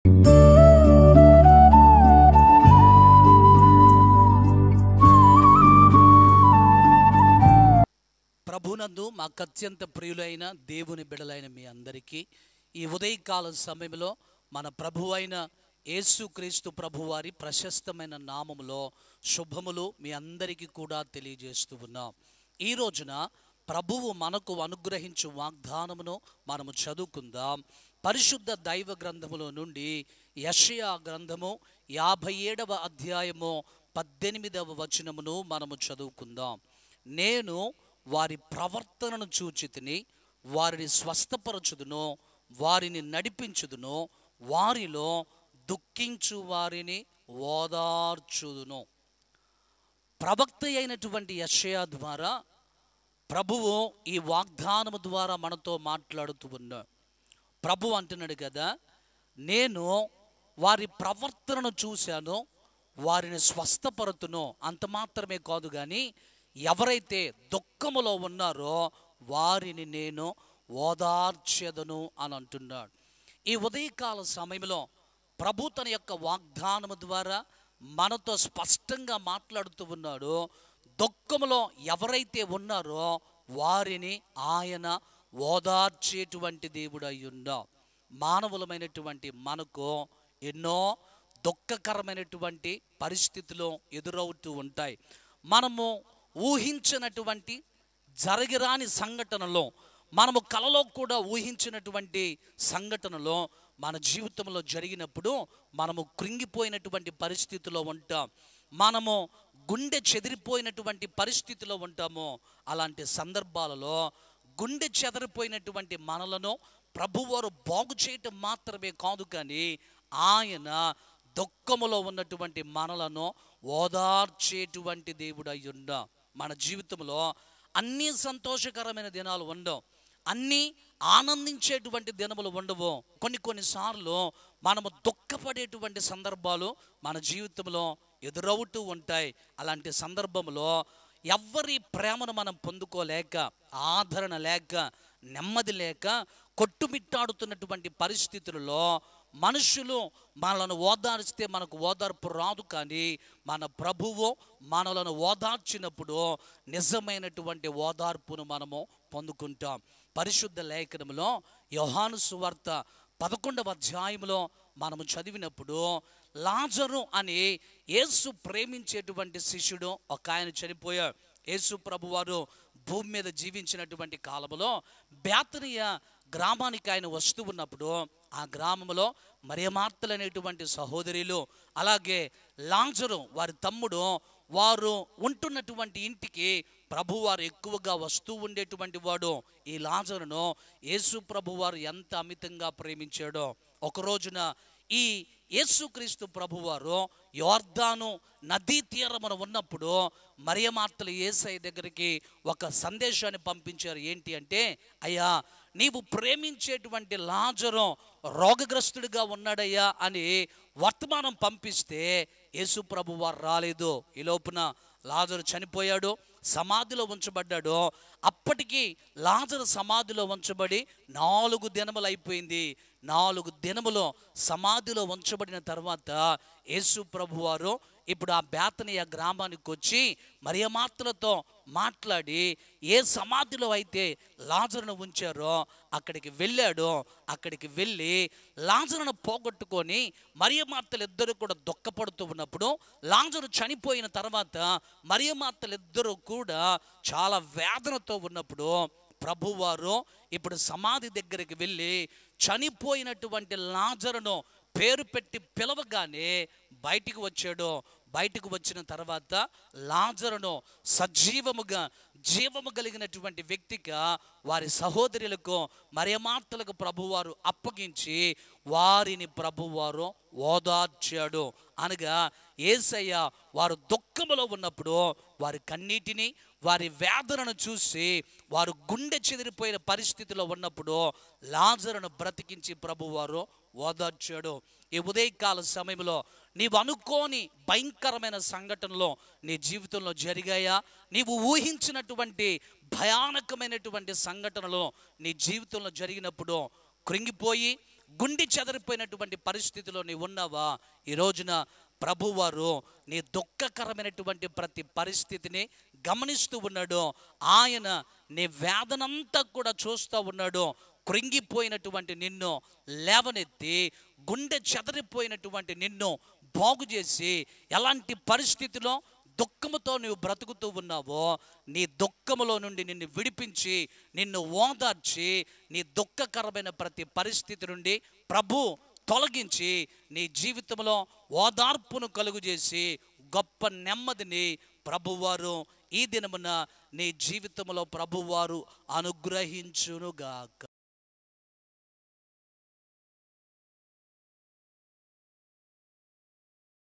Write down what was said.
ప్రభునందు మాకు అత్యంత ప్రియులైన దేవుని బిడలైన మీ అందరికీ ఈ ఉదయకాల సమయంలో మన ప్రభు అయిన యేసుక్రీస్తు ప్రభువారి ప్రశస్తమైన నామములో శుభములు మీ అందరికీ కూడా తెలియజేస్తూ ఉన్నాం. ఈ రోజున ప్రభువు మనకు అనుగ్రహించు వాగ్దానమును మనము చదువుకుందాం. పరిశుద్ధ దైవ గ్రంథములో నుండి యెషయా గ్రంథము 57వ అధ్యాయము 18వ వచనమును మనము చదువుకుందాం. నేను వారి ప్రవర్తనను చూచితిని, వారిని స్వస్థపరచుదును, వారిని నడిపించుదును, వారిలో దుఃఖించు వారిని ఓదార్చుదును. ప్రవక్త అయినటువంటి యెషయా ద్వారా ప్రభువు ఈ వాగ్దానము ద్వారా మనతో మాట్లాడుతూ ఉన్నాడు. ప్రభు అంటున్నాడు కదా, నేను వారి ప్రవర్తనను చూశాను, వారిని స్వస్థపరుతును. అంత మాత్రమే కాదు కానీ ఎవరైతే దుఃఖములో ఉన్నారో వారిని నేను ఓదార్చెదను అని అంటున్నాడు. ఈ ఉదయకాల సమయంలో ప్రభు తన యొక్క వాగ్దానము ద్వారా మనతో స్పష్టంగా మాట్లాడుతూ ఉన్నాడు. దుఃఖములో ఎవరైతే ఉన్నారో వారిని ఆయన ఓదార్చేటువంటి దేవుడు అయ్యున్నా. మానవులమైనటువంటి మనకు ఎన్నో దుఃఖకరమైనటువంటి పరిస్థితులు ఎదురవుతూ ఉంటాయి. మనము ఊహించినటువంటి జరగిరాని సంఘటనలో, మనము కలలో కూడా ఊహించినటువంటి సంఘటనలో మన జీవితంలో జరిగినప్పుడు మనము కృంగిపోయినటువంటి పరిస్థితిలో ఉంటాం. మనము గుండె చెదిరిపోయినటువంటి పరిస్థితిలో ఉంటాము. అలాంటి సందర్భాలలో గుండె చెదిరిపోయినటువంటి మనలను ప్రభువారు బాగు చేయటం మాత్రమే కాదు కానీ ఆయన దుఃఖములో ఉన్నటువంటి మనలను ఓదార్చేటువంటి దేవుడు అయ్యుండా. మన జీవితంలో అన్నీ సంతోషకరమైన దినాలు ఉండవు, అన్నీ ఆనందించేటువంటి దినములు ఉండవు. కొన్నిసార్లు మనము దుఃఖపడేటువంటి సందర్భాలు మన జీవితంలో ఎదురవుతూ ఉంటాయి. అలాంటి సందర్భంలో ఎవరి ప్రేమను మనం పొందుకోలేక, ఆదరణ లేక, నెమ్మది లేక కొట్టుమిట్టాడుతున్నటువంటి పరిస్థితులలో మనుషులు మనలను ఓదార్చితే మనకు ఓదార్పు రాదు. కానీ మన ప్రభువు మనలను ఓదార్చినప్పుడు నిజమైనటువంటి ఓదార్పును మనము పొందుకుంటాం. పరిశుద్ధ లేఖనంలో యోహాను సువార్త 11వ అధ్యాయంలో మనము చదివినప్పుడు లాజరు అని యేసు ప్రేమించేటువంటి శిష్యుడు ఒక ఆయన చనిపోయాడు. యేసు ప్రభువారు భూమి మీద జీవించినటువంటి కాలంలో బేతనియ గ్రామానికి ఆయన వస్తూ ఉన్నప్పుడు ఆ గ్రామంలో మరియ మార్తలు అనేటువంటి సహోదరులు, అలాగే లాజరు వారి తమ్ముడు, వారు ఉంటున్నటువంటి ఇంటికి ప్రభువారు ఎక్కువగా వస్తూ ఉండేటువంటి వాడు. ఈ లాజరును యేసు ప్రభువారు ఎంత అమితంగా ప్రేమించాడో. ఒక రోజున ఈ యేసుక్రీస్తు ప్రభువారు యోర్దాను నదీ తీరమున ఉన్నప్పుడు మరియ మార్తలు యేసయ్య దగ్గరికి ఒక సందేశాన్ని పంపించారు. ఏంటి అంటే, అయ్యా నీవు ప్రేమించేటువంటి లాజరు రోగగ్రస్తుడిగా ఉన్నాడయ్యా అని వర్తమానం పంపిస్తే యేసు ప్రభువారు రాలేదు. ఈ లోపున లాజరు చనిపోయాడు, సమాధిలో ఉంచబడ్డాడు. అప్పటికి లాజరు సమాధిలో ఉంచబడి 4 దినములు అయిపోయింది. 4 దినములు సమాధిలో ఉంచబడిన తర్వాత యేసు ప్రభువారు ఇప్పుడు ఆ బేతనియ గ్రామానికి వచ్చి మరియ మార్తలతో మాట్లాడి ఏ సమాధిలో అయితే లాజరును ఉంచారో అక్కడికి వెళ్ళాడు. అక్కడికి వెళ్ళి లాజరును పోగొట్టుకొని మరియ మార్తలు ఇద్దరు కూడా దుఃఖపడుతూ ఉన్నప్పుడు, లాజరు చనిపోయిన తర్వాత మరియ మార్తలు ఇద్దరు కూడా చాలా వేదనతో ఉన్నప్పుడు ప్రభువారు ఇప్పుడు సమాధి దగ్గరికి వెళ్ళి చనిపోయినటువంటి లాజరును పేరు పెట్టి పిలవగానే బయటికి వచ్చాడు. బయటకు వచ్చిన తర్వాత లాజరును సజీవముగా, జీవము కలిగినటువంటి వ్యక్తిగా వారి సహోదరులకు మరియ మార్తలకు ప్రభువారు అప్పగించి వారిని ప్రభువారు ఓదార్చాడు. అనగా యేసయ్య వారు దుఃఖములో ఉన్నప్పుడు వారి కన్నీటిని, వారి వేదనను చూసి వారు గుండె చెదిరిపోయిన పరిస్థితిలో ఉన్నప్పుడు లాజరును బ్రతికించి ప్రభువారు ఓదార్చాడు. ఈ ఉదయకాల సమయంలో నీవు అనుకోని భయంకరమైన సంఘటనలో నీ జీవితంలో జరిగాయా? నీవు ఊహించినటువంటి భయానకమైనటువంటి సంఘటనలో నీ జీవితంలో జరిగినప్పుడు కృంగిపోయి గుండె చెదరిపోయినటువంటి పరిస్థితిలో నీవు ఉన్నావా? ఈ రోజున ప్రభువారు నీ దుఃఖకరమైనటువంటి ప్రతి పరిస్థితిని గమనిస్తూ ఉన్నాడు. ఆయన నీ వేదనంతా కూడా చూస్తూ ఉన్నాడు. కృంగిపోయినటువంటి నిన్ను లేవనెత్తి, గుండె చెదరిపోయినటువంటి నిన్ను బాగు చేసి, ఎలాంటి పరిస్థితిలో దుఃఖముతో నువ్వు బ్రతుకుతూ ఉన్నావో నీ దుఃఖములో నుండి నిన్ను విడిపించి, నిన్ను ఓదార్చి, నీ దుఃఖకరమైన ప్రతి పరిస్థితి నుండి ప్రభు తొలగించి నీ జీవితంలో ఓదార్పును కలుగజేసి గొప్ప నెమ్మదిని ప్రభువారు ఈ దినమున నీ జీవితంలో ప్రభువారు అనుగ్రహించునుగాక.